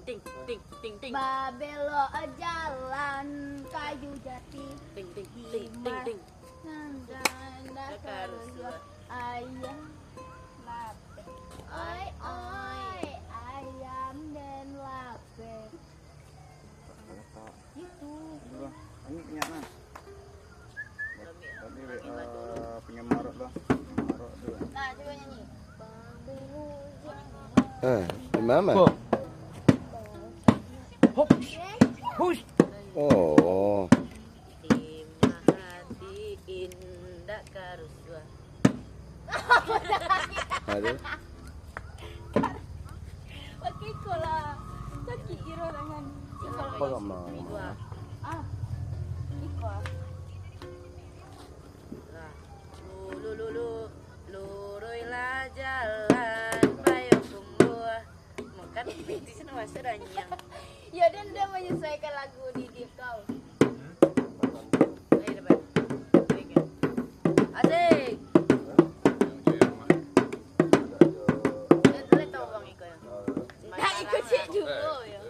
ting. Babelo jalan kayu jati. Ting. Nanda kerja ayam lape. Oi, ayam dan lape. Itu. Ini punya nah. Tadi punya marok lah. Marok tu. Nah, coba nyanyi. Babelo jalan. Mama. Hop. Hush. Oh. Timah hati indah karusua. Aduh. Pakai kola. Sakit iro tangan. Apa mama? Ah. Iko. Lah, luruilah jalan payung kumbuah. Makan di sini masih ranyang. Ya dan dia menyesuaikan lagu di kau. Ayo depan. Asik. Boleh tahu bang Iko ya? Nah, ikut cek dulu ya.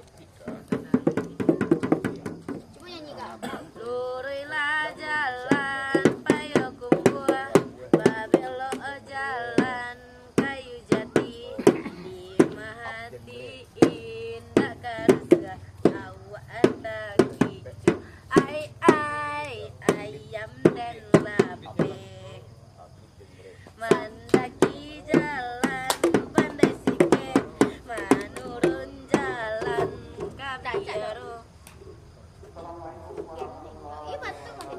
Coba nyanyi kak. Luruilah jalan payung kumbuah, babelo jalan kayu jati, lima hati indah karusga, awak anda kicu, ayam dan lape, mendaki jalan pandai sikit, menurun jalan kabiru. Iya betul Bang.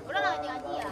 Udah nggak ngaji ya?